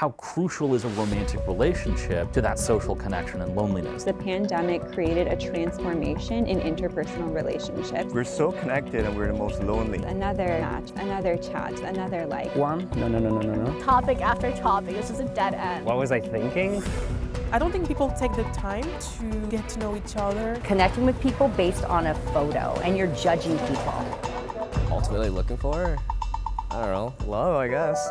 how crucial is a romantic relationship to that social connection and loneliness? The pandemic created a transformation in interpersonal relationships. We're so connected and we're the most lonely. Another match, another chat, another like. One? No. Topic after topic, it's just a dead end. What was I thinking? I don't think people take the time to get to know each other. Connecting with people based on a photo, and you're judging people. Ultimately looking for, I don't know, love, I guess.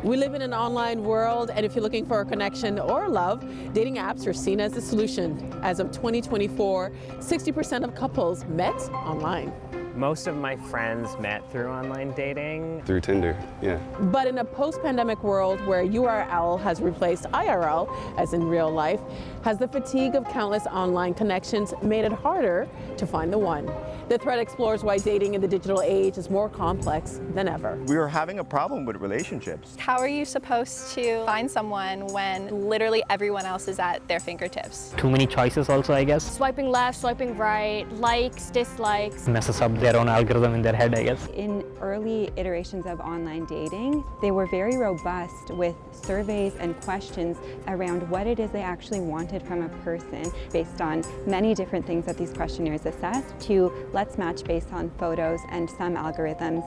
We live in an online world, and if you're looking for a connection or love, dating apps are seen as the solution. As of 2024, 60% of couples met online. Most of my friends met through online dating. Through Tinder, yeah. But in a post-pandemic world where URL has replaced IRL, as in real life, has the fatigue of countless online connections made it harder to find the one? The thread explores why dating in the digital age is more complex than ever. We are having a problem with relationships. How are you supposed to find someone when literally everyone else is at their fingertips? Too many choices also, I guess. Swiping left, swiping right, likes, dislikes. Messes up their own algorithm in their head, I guess. In early iterations of online dating, they were very robust with surveys and questions around what it is they actually wanted from a person based on many different things that these questionnaires assessed to let's match based on photos and some algorithms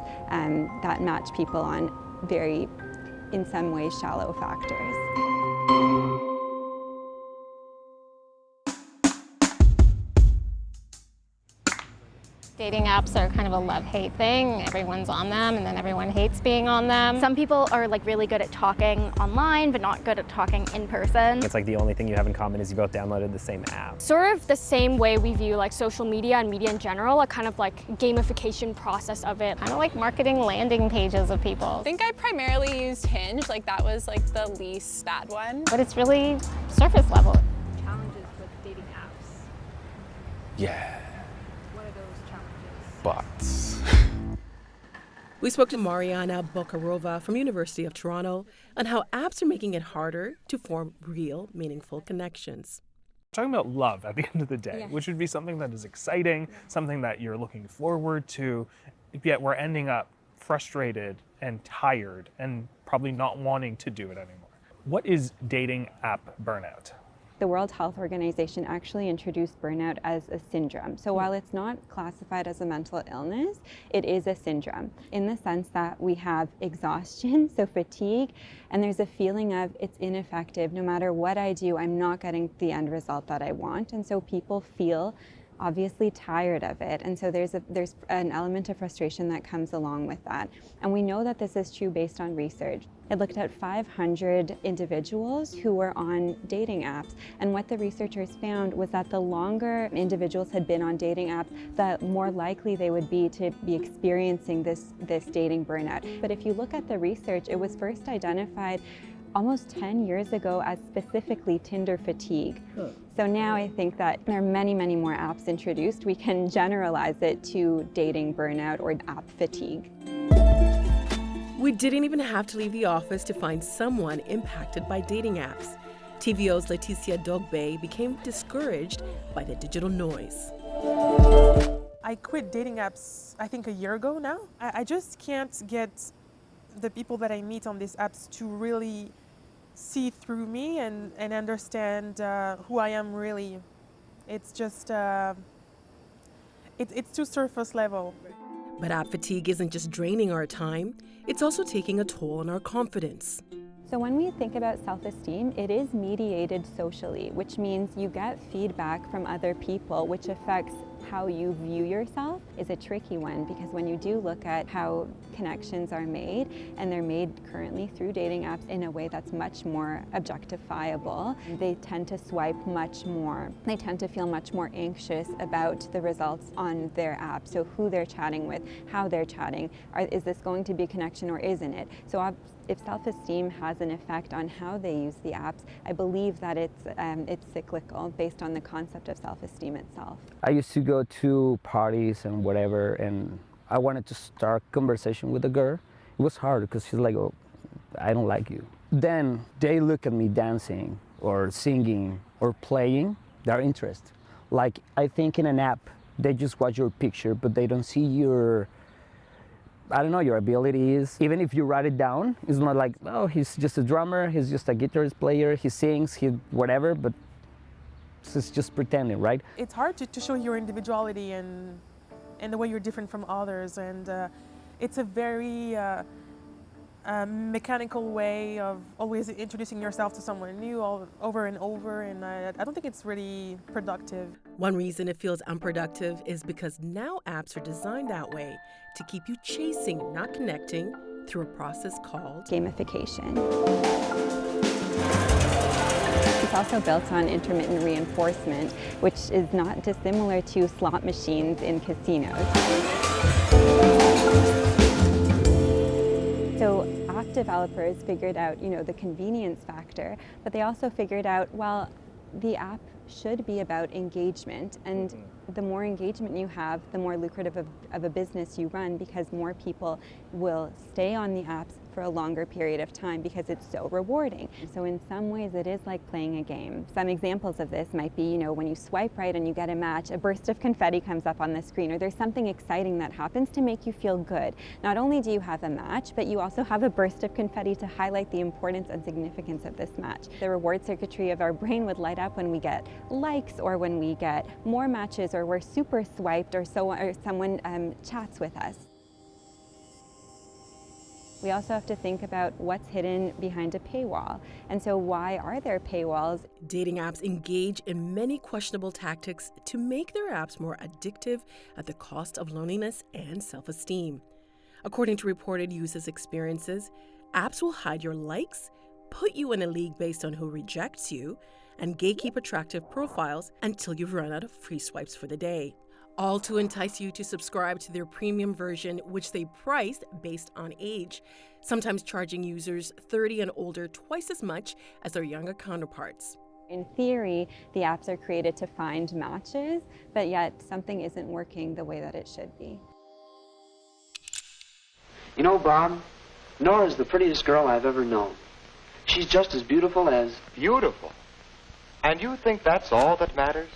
that match people on very, in some ways, shallow factors. Dating apps are kind of a love-hate thing. Everyone's on them and then everyone hates being on them. Some people are like really good at talking online, but not good at talking in person. It's like the only thing you have in common is you both downloaded the same app. Sort of the same way we view like social media and media in general, a kind of like gamification process of it. Kind of like marketing landing pages of people. I think I primarily used Hinge, like that was like the least bad one. But it's really surface level. Challenges with dating apps. Yeah. What are those challenges? Bots. We spoke to Mariana Bokharova from University of Toronto on how apps are making it harder to form real, meaningful connections. Talking about love at the end of the day, which would be something that is exciting, something that you're looking forward to, yet we're ending up frustrated and tired and probably not wanting to do it anymore. What is dating app burnout? The World Health Organization actually introduced burnout as a syndrome. So while it's not classified as a mental illness, it is a syndrome in the sense that we have exhaustion, so fatigue, and there's a feeling of it's ineffective. No matter what I do, I'm not getting the end result that I want. And so people feel obviously tired of it. And so there's an element of frustration that comes along with that. And we know that this is true based on research. It looked at 500 individuals who were on dating apps. And what the researchers found was that the longer individuals had been on dating apps, the more likely they would be to be experiencing this dating burnout. But if you look at the research, it was first identified almost 10 years ago as specifically Tinder fatigue. So now I think that there are many, many more apps introduced. We can generalize it to dating burnout or app fatigue. We didn't even have to leave the office to find someone impacted by dating apps. TVO's Leticia Dogbe became discouraged by the digital noise. I quit dating apps, I think a year ago now. I just can't get the people that I meet on these apps to really see through me and understand who I am really. It's just, it's too surface level. But app fatigue isn't just draining our time, it's also taking a toll on our confidence. So when we think about self-esteem, it is mediated socially, which means you get feedback from other people, which affects how you view yourself. Is a tricky one because when you do look at how connections are made, and they're made currently through dating apps in a way that's much more objectifiable, they tend to swipe much more. They tend to feel much more anxious about the results on their app. So who they're chatting with, how they're chatting, is this going to be a connection or isn't it? So if self-esteem has an effect on how they use the apps, I believe that it's cyclical based on the concept of self-esteem itself. I used to go to parties and whatever, and I wanted to start conversation with a girl. It was hard because she's like, oh, I don't like you. Then they look at me dancing or singing or playing, their interest. Like I think in an app, They just watch your picture, but they don't see your, I don't know, your abilities. Even if you write it down, it's not like, oh, he's just a drummer, he's just a guitarist player, he sings, he whatever, but it's just pretending, right? It's hard to show your individuality and the way you're different from others, and it's a very mechanical way of always introducing yourself to someone new over and over, and I don't think it's really productive. One reason it feels unproductive is because now apps are designed that way to keep you chasing, not connecting, through a process called gamification. It's also built on intermittent reinforcement, which is not dissimilar to slot machines in casinos. So app developers figured out, the convenience factor, but they also figured out, well, the app should be about engagement, and the more engagement you have, the more lucrative of a business you run, because more people will stay on the apps for a longer period of time because it's so rewarding. So in some ways it is like playing a game. Some examples of this might be, when you swipe right and you get a match, a burst of confetti comes up on the screen, or there's something exciting that happens to make you feel good. Not only do you have a match, but you also have a burst of confetti to highlight the importance and significance of this match. The reward circuitry of our brain would light up when we get likes, or when we get more matches, or we're super swiped, or someone chats with us. We also have to think about what's hidden behind a paywall. And so why are there paywalls? Dating apps engage in many questionable tactics to make their apps more addictive at the cost of loneliness and self-esteem. According to reported users' experiences, apps will hide your likes, put you in a league based on who rejects you, and gatekeep attractive profiles until you've run out of free swipes for the day. All to entice you to subscribe to their premium version, which they priced based on age, sometimes charging users 30 and older twice as much as their younger counterparts. In theory, the apps are created to find matches, but yet something isn't working the way that it should be. Bob, Nora's the prettiest girl I've ever known. She's just as beautiful as... Beautiful? And you think that's all that matters?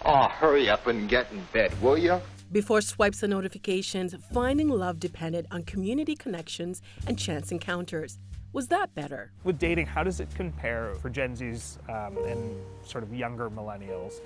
Oh, hurry up and get in bed, will you? Before swipes and notifications, finding love depended on community connections and chance encounters. Was that better? With dating, how does it compare for Gen Zs and sort of younger millennials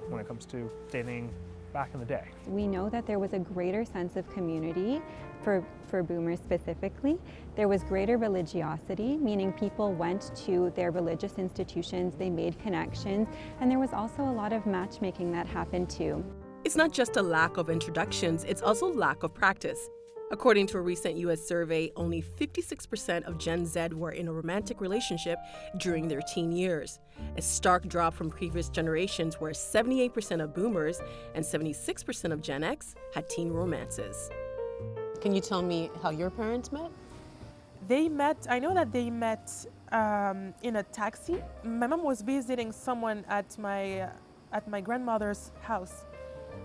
when it comes to dating back in the day? We know that there was a greater sense of community for boomers specifically. There was greater religiosity, meaning people went to their religious institutions, they made connections, and there was also a lot of matchmaking that happened too. It's not just a lack of introductions, it's also lack of practice. According to a recent U.S. survey, only 56% of Gen Z were in a romantic relationship during their teen years, a stark drop from previous generations where 78% of boomers and 76% of Gen X had teen romances. Can you tell me how your parents met? I know that they met in a taxi. My mom was visiting someone at my grandmother's house.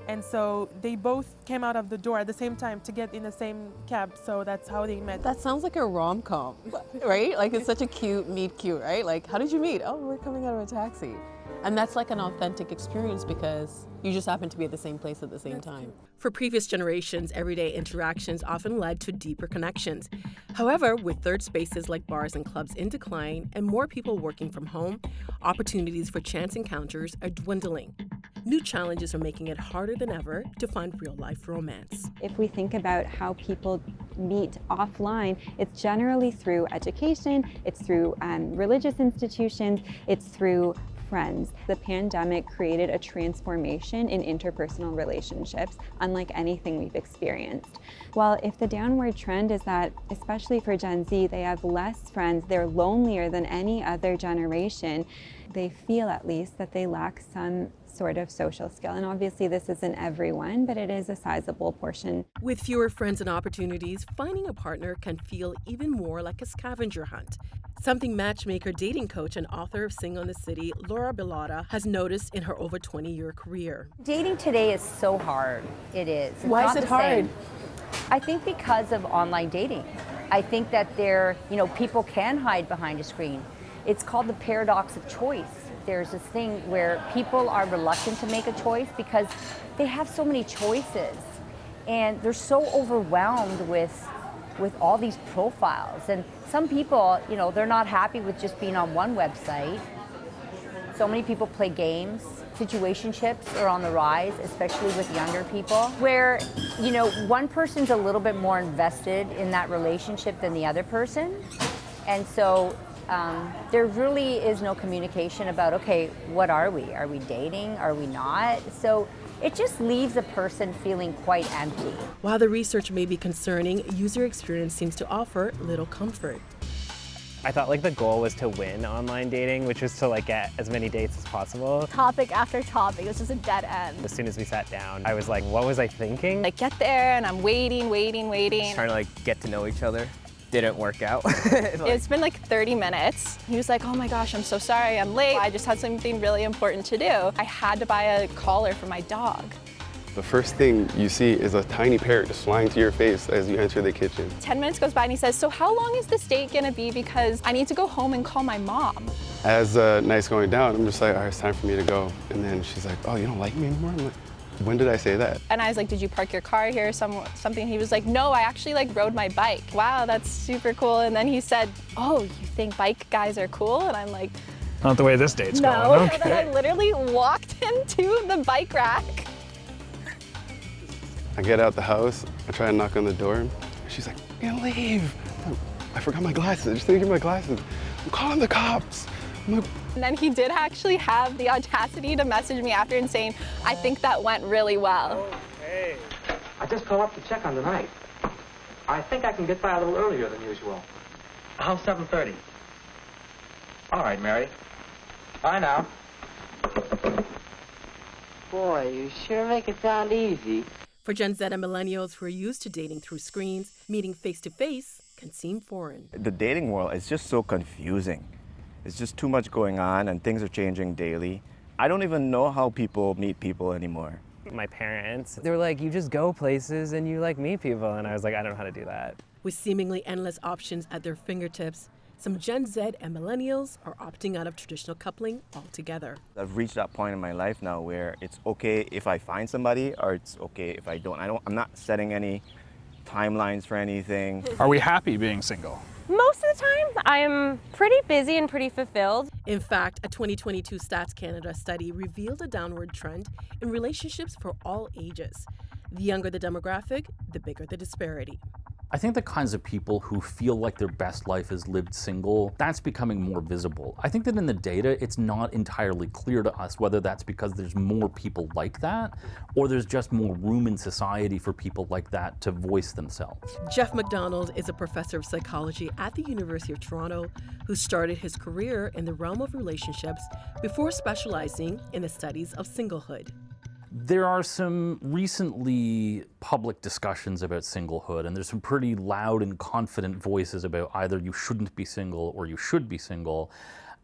And so they both came out of the door at the same time to get in the same cab, so that's how they met. That sounds like a rom-com, right? Like it's such a cute, meet cute, right? Like, how did you meet? Oh, we're coming out of a taxi. And that's like an authentic experience because you just happen to be at the same place at the same time. For previous generations, everyday interactions often led to deeper connections. However, with third spaces like bars and clubs in decline and more people working from home, opportunities for chance encounters are dwindling. New challenges are making it harder than ever to find real-life romance. If we think about how people meet offline, it's generally through education, it's through religious institutions, it's through friends. The pandemic created a transformation in interpersonal relationships, unlike anything we've experienced. Well, if the downward trend is that, especially for Gen Z, they have less friends, they're lonelier than any other generation, they feel at least that they lack some sort of social skill. And obviously this isn't everyone, but it is a sizable portion. With fewer friends and opportunities, finding a partner can feel even more like a scavenger hunt. Something matchmaker, dating coach, and author of Sing on the City, Laura Bilotta, has noticed in her over 20-year career. Dating today is so hard. It is. It's Why not is it the hard? same. I think because of online dating. I think that people can hide behind a screen. It's called the paradox of choice. there's this thing where people are reluctant to make a choice because they have so many choices and they're so overwhelmed with all these profiles. And some people, you know, they're not happy with just being on one website. So many people play games. Situationships are on the rise, especially with younger people, where, you know, one person's a little bit more invested in that relationship than the other person. And so there really is no communication about, okay, what are we? Are we dating? Are we not? So it just leaves a person feeling quite empty. While the research may be concerning, user experience seems to offer little comfort. I thought like the goal was to win online dating, which was to like get as many dates as possible. Topic after topic, it was just a dead end. As soon as we sat down, I was like, what was I thinking? I get there and I'm waiting. Just trying to like get to know each other. Didn't work out. It's been like 30 minutes. He was like, oh my gosh, I'm so sorry, I'm late. I just had something really important to do. I had to buy a collar for my dog. The first thing you see is a tiny parrot just flying to your face as you enter the kitchen. 10 minutes goes by and he says, so how long is this date gonna be? Because I need to go home and call my mom. As the night's going down, I'm just like, all right, it's time for me to go. And then she's like, oh, you don't like me anymore? I'm like, when did I say that? And I was like, did you park your car here or something? He was like, no, I actually like rode my bike. Wow, that's super cool. And then he said, oh, you think bike guys are cool? And I'm like, not the way this date's going. No, Okay. and then I literally walked him to the bike rack. I get out the house, I try to knock on the door. She's like, you're gonna leave. I forgot my glasses, just didn't get my glasses. I'm calling the cops. I'm like, And then he did actually have the audacity to message me after and saying, I think that went really well. Hey. I just called up to check on the night. I think I can get by a little earlier than usual. How's 7:30? All right, Mary. Bye now. Boy, you sure make it sound easy. For Gen Z and millennials who are used to dating through screens, meeting face-to-face can seem foreign. The dating world is just so confusing. It's just too much going on and things are changing daily. I don't even know how people meet people anymore. My parents, they were like, you just go places and you like meet people. And I was like, I don't know how to do that. With seemingly endless options at their fingertips, some Gen Z and millennials are opting out of traditional coupling altogether. I've reached that point in my life now where it's okay if I find somebody or it's okay if I don't. I'm not setting any timelines for anything. Are we happy being single? Most of the time, I'm pretty busy and pretty fulfilled. In fact, a 2022 Stats Canada study revealed a downward trend in relationships for all ages. The younger the demographic, the bigger the disparity. I think the kinds of people who feel like their best life is lived single, that's becoming more visible. I think that in the data, it's not entirely clear to us whether that's because there's more people like that, or there's just more room in society for people like that to voice themselves. Jeff McDonald is a professor of psychology at the University of Toronto who started his career in the realm of relationships before specializing in the studies of singlehood. There are some recently public discussions about singlehood, and there's some pretty loud and confident voices about either you shouldn't be single or you should be single.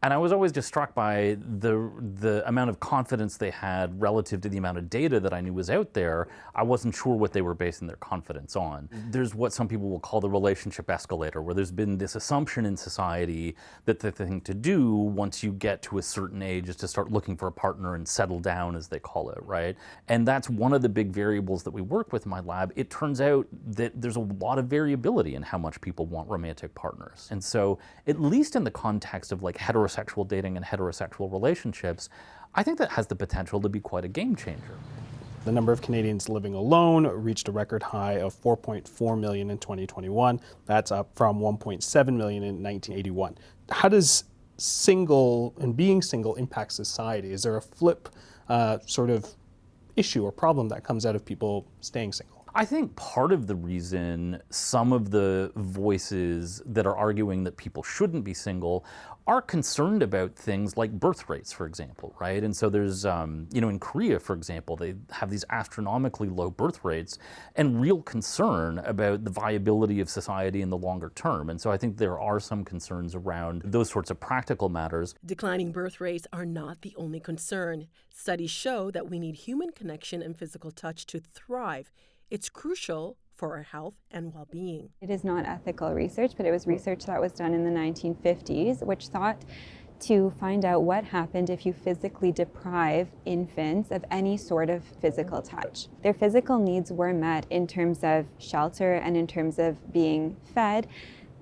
And I was always just struck by the amount of confidence they had relative to the amount of data that I knew was out there. I wasn't sure what they were basing their confidence on. There's what some people will call the relationship escalator, where there's been this assumption in society that the thing to do once you get to a certain age is to start looking for a partner and settle down, as they call it, right? And that's one of the big variables that we work with in my lab. It turns out that there's a lot of variability in how much people want romantic partners. And so, at least in the context of like heterosexual dating and heterosexual relationships, I think that has the potential to be quite a game changer. The number of Canadians living alone reached a record high of 4.4 million in 2021. That's up from 1.7 million in 1981. How does single and being single impact society? Is there a flip sort of issue or problem that comes out of people staying single? I think part of the reason some of the voices that are arguing that people shouldn't be single are concerned about things like birth rates, for example, right? And so there's, in Korea, for example, they have these astronomically low birth rates and real concern about the viability of society in the longer term. And so I think there are some concerns around those sorts of practical matters. Declining birth rates are not the only concern. Studies show that we need human connection and physical touch to thrive. It's crucial for our health and well-being. It is not ethical research, but it was research that was done in the 1950s, which sought to find out what happened if you physically deprive infants of any sort of physical touch. Their physical needs were met in terms of shelter and in terms of being fed.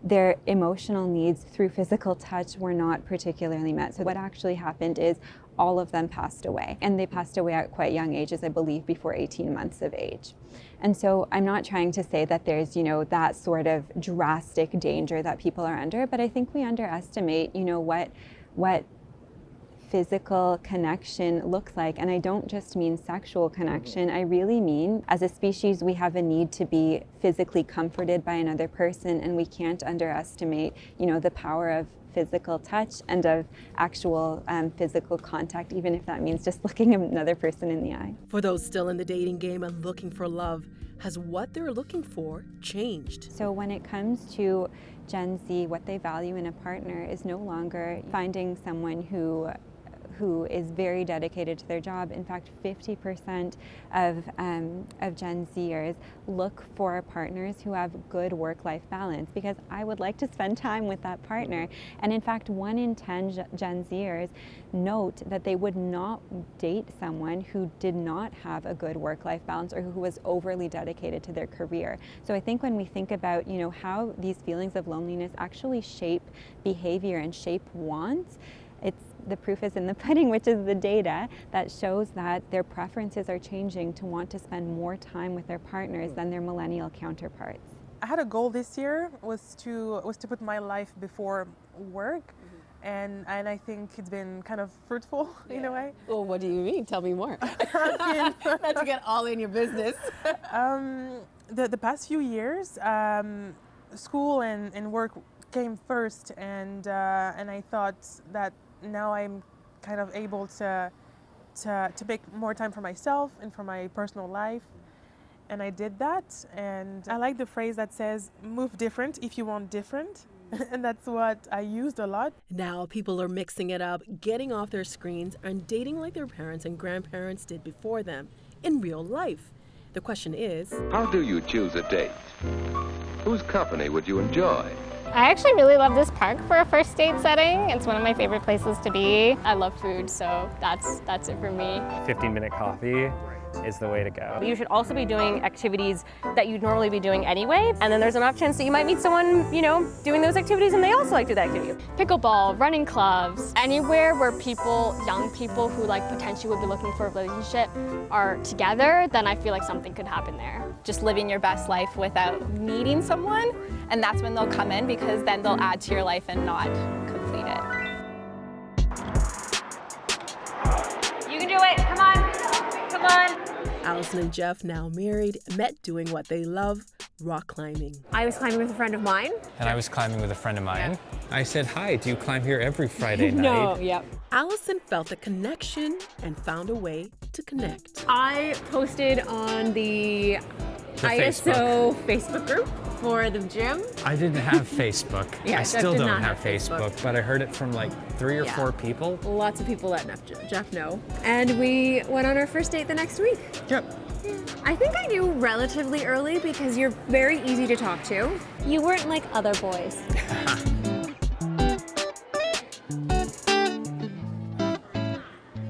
Their emotional needs through physical touch were not particularly met. So what actually happened is all of them passed away, and they passed away at quite young ages, I believe before 18 months of age. And so I'm not trying to say that there's, that sort of drastic danger that people are under, but I think we underestimate, what physical connection looks like. And I don't just mean sexual connection. I really mean, as a species, we have a need to be physically comforted by another person, and we can't underestimate, the power of physical touch and of actual physical contact, even if that means just looking another person in the eye. For those still in the dating game and looking for love, has what they're looking for changed? So when it comes to Gen Z, what they value in a partner is no longer finding someone who is very dedicated to their job. In fact, 50% of Gen Zers look for partners who have good work-life balance, because I would like to spend time with that partner. And in fact, 1 in 10 Gen Zers note that they would not date someone who did not have a good work-life balance or who was overly dedicated to their career. So I think when we think about, how these feelings of loneliness actually shape behavior and shape wants, the proof is in the pudding, which is the data that shows that their preferences are changing to want to spend more time with their partners than their millennial counterparts. I had a goal this year was to put my life before work, and I think it's been kind of fruitful in a way. Well, what do you mean? Tell me more. Not to get all in your business. The past few years, school and work came first, and I thought that now I'm kind of able to make more time for myself and for my personal life. And I did that, and I like the phrase that says, move different if you want different. And that's what I used a lot. Now people are mixing it up, getting off their screens and dating like their parents and grandparents did before them in real life. The question is, how do you choose a date? Whose company would you enjoy? I actually really love this park for a first date setting. It's one of my favorite places to be. I love food, so that's it for me. 15-minute coffee is the way to go. You should also be doing activities that you'd normally be doing anyway, and then there's an off chance that you might meet someone, doing those activities and they also like to do that activity. Pickleball, running clubs, anywhere where young people who potentially would be looking for a relationship are together, then I feel like something could happen there. Just living your best life without needing someone, and that's when they'll come in, because then they'll add to your life and not complete it. You can do it, come on, come on. Allison and Jeff, now married, met doing what they love, rock climbing. I was climbing with a friend of mine. And I was climbing with a friend of mine. I said, hi, do you climb here every Friday night? No, yep. Allison felt a connection and found a way to connect. I posted on the ISO Facebook group for the gym. I didn't have Facebook. Yeah, I Jeff still did don't not have have Facebook, Facebook. but I heard it from 3 or 4 people. Lots of people let Jeff know. And we went on our first date the next week. Yep. I think I knew relatively early because you're very easy to talk to. You weren't like other boys.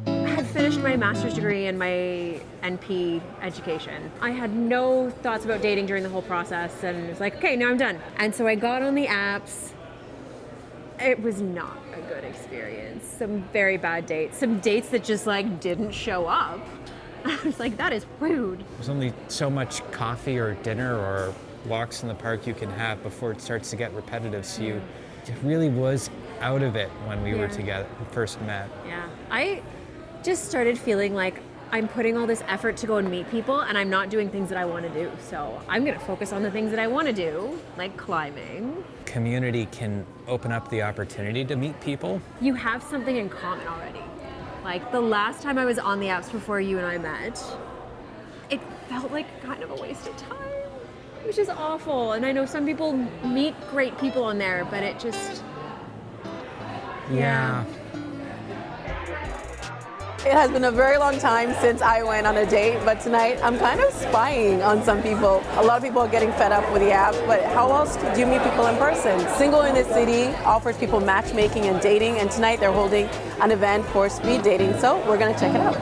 I had finished my master's degree and my NP education. I had no thoughts about dating during the whole process, and it was like, okay, now I'm done. And so I got on the apps. It was not a good experience. Some very bad dates. Some dates that just didn't show up. I was like, that is rude. There's only so much coffee or dinner or walks in the park you can have before it starts to get repetitive. So you really was out of it when we were together, first met. Yeah, I just started feeling like I'm putting all this effort to go and meet people and I'm not doing things that I want to do. So I'm going to focus on the things that I want to do, like climbing. Community can open up the opportunity to meet people. You have something in common already. Like the last time I was on the apps before you and I met, it felt like kind of a waste of time, which is awful. And I know some people meet great people on there, but it just, Yeah. It has been a very long time since I went on a date, but tonight I'm kind of spying on some people. A lot of people are getting fed up with the app, but how else do you meet people in person? Single in the City offers people matchmaking and dating, and tonight they're holding an event for speed dating, so we're gonna check it out.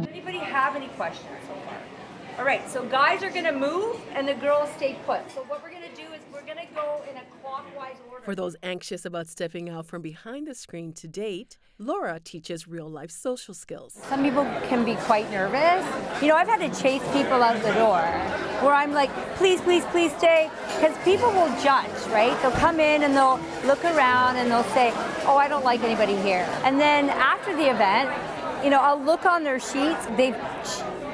Anybody have any questions so far? All right, so guys are gonna move and the girls stay put. So what we're gonna do is we're gonna go in a clockwise order. For those anxious about stepping out from behind the screen to date, Laura teaches real-life social skills. Some people can be quite nervous. You know, I've had to chase people out the door where I'm like, please, please, please stay, because people will judge, right? They'll come in and they'll look around and they'll say, oh, I don't like anybody here. And then after the event, you know, I'll look on their sheets, they've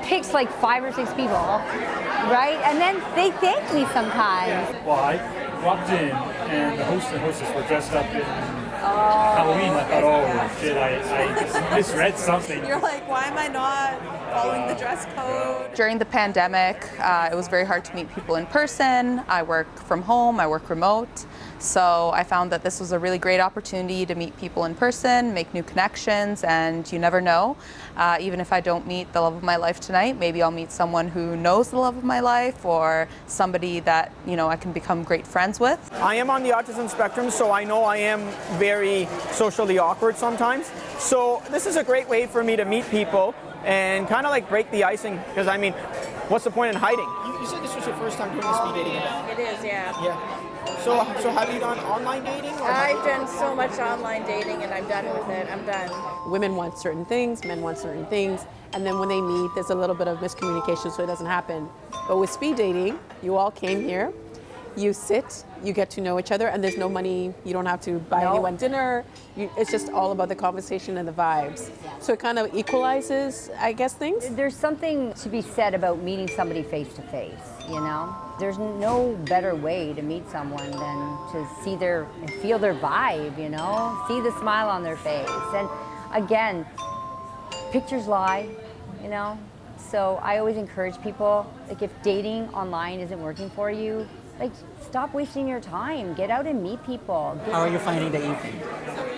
picked like 5 or 6 people, right? And then they thank me sometimes. Well, I walked in and the host and hostess were dressed up in Halloween. I thought, oh shit, I just misread something. You're like, why am I not following the dress code? During the pandemic, it was very hard to meet people in person. I work from home, I work remote. So I found that this was a really great opportunity to meet people in person, make new connections, and you never know. Even if I don't meet the love of my life tonight, maybe I'll meet someone who knows the love of my life or somebody that, you know, I can become great friends with. I am on the autism spectrum, so I know I am very socially awkward sometimes. So this is a great way for me to meet people and kind of like break the icing, because I mean, what's the point in hiding? You said this was your first time doing the speed dating event. It is, yeah. Yeah. So have you done online dating? I've done so much online dating and I'm done with it. I'm done. Women want certain things, men want certain things, and then when they meet, there's a little bit of miscommunication, so it doesn't happen. But with speed dating, you all came here, you sit, you get to know each other, and there's no money, you don't have to buy anyone dinner. It's just all about the conversation and the vibes. So it kind of equalizes, I guess, things. There's something to be said about meeting somebody face to face, you know? There's no better way to meet someone than to see their and feel their vibe, you know? See the smile on their face. And again, pictures lie, you know? So I always encourage people, like if dating online isn't working for you, like stop wasting your time. Get out and meet people. How are you finding the evening?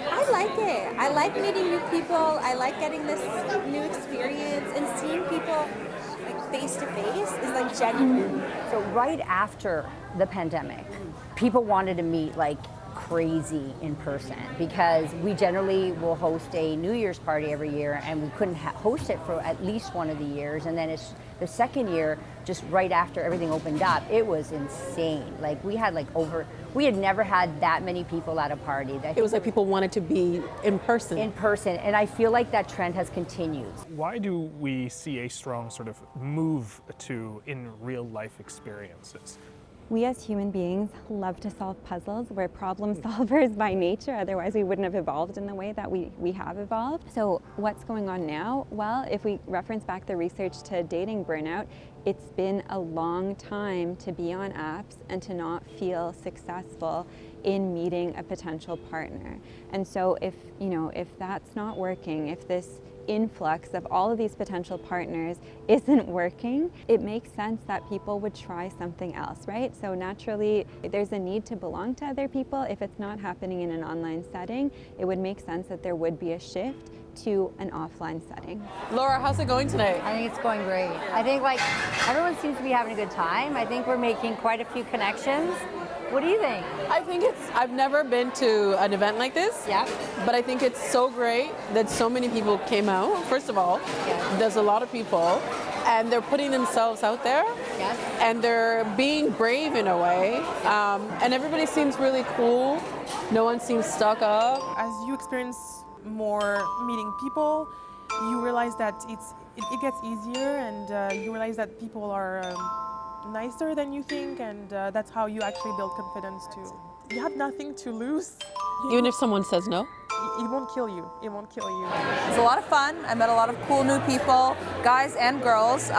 I like it. I like meeting new people. I like getting this new experience and seeing people like face to face is like genuine. So right after the pandemic, people wanted to meet like crazy in person because we generally will host a New Year's party every year and we couldn't host it for at least one of the years, and then it's the second year just right after everything opened up. It was insane. Like we had never had that many people at a party. It was like people wanted to be in person. In person, and I feel like that trend has continued. Why do we see a strong sort of move to in real life experiences? We as human beings love to solve puzzles. We're problem solvers by nature, otherwise we wouldn't have evolved in the way that we have evolved. So what's going on now? Well, if we reference back the research to dating burnout, it's been a long time to be on apps and to not feel successful in meeting a potential partner. And so if that's not working, if this influx of all of these potential partners isn't working, it makes sense that people would try something else, right? So naturally, there's a need to belong to other people. If it's not happening in an online setting, it would make sense that there would be a shift to an offline setting. Laura, how's it going tonight? I think it's going great. I think like everyone seems to be having a good time. I think we're making quite a few connections. What do you think? I think I've never been to an event like this. Yeah. But I think it's so great that so many people came out. First of all, there's a lot of people and they're putting themselves out there. Yes. And they're being brave in a way. And everybody seems really cool. No one seems stuck up. As you experience more meeting people, you realize that it gets easier, and you realize that people are nicer than you think, and that's how you actually build confidence too. You have nothing to lose. Even if someone says no? It won't kill you. It won't kill you. It's a lot of fun. I met a lot of cool new people, guys and girls.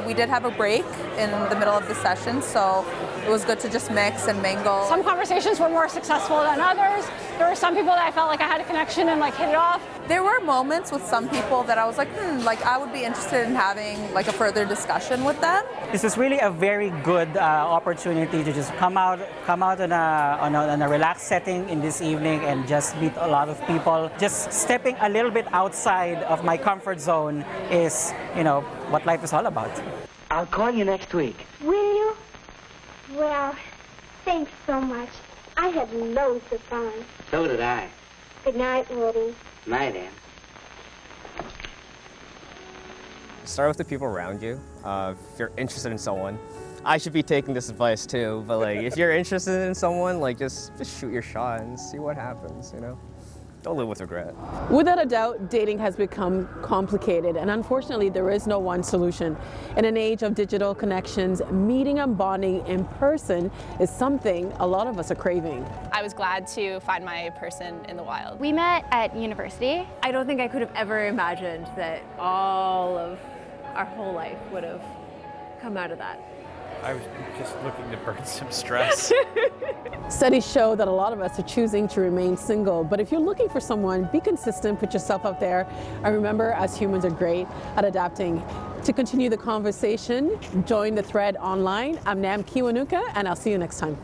We did have a break in the middle of the session, so it was good to just mix and mingle. Some conversations were more successful than others. There were some people that I felt like I had a connection and like hit it off. There were moments with some people that I was like, like I would be interested in having like a further discussion with them. This is really a very good opportunity to just come out on a relaxed setting in this evening and just meet a lot of people. Just stepping a little bit outside of my comfort zone is, what life is all about. I'll call you next week. Will you? Well, thanks so much. I had loads of fun. So did I. Good night, Woody. Night, Ann. Start with the people around you. If you're interested in someone, I should be taking this advice too, but like if you're interested in someone, like just shoot your shot and see what happens, Don't live with regret. Without a doubt, dating has become complicated, and unfortunately there is no one solution. In an age of digital connections, meeting and bonding in person is something a lot of us are craving. I was glad to find my person in the wild. We met at university. I don't think I could have ever imagined that all of our whole life would have come out of that. I was just looking to burn some stress. Studies show that a lot of us are choosing to remain single, but if you're looking for someone, be consistent, put yourself out there, and remember, as humans are great at adapting. To continue the conversation, join the thread online. I'm Nam Kiwanuka, and I'll see you next time.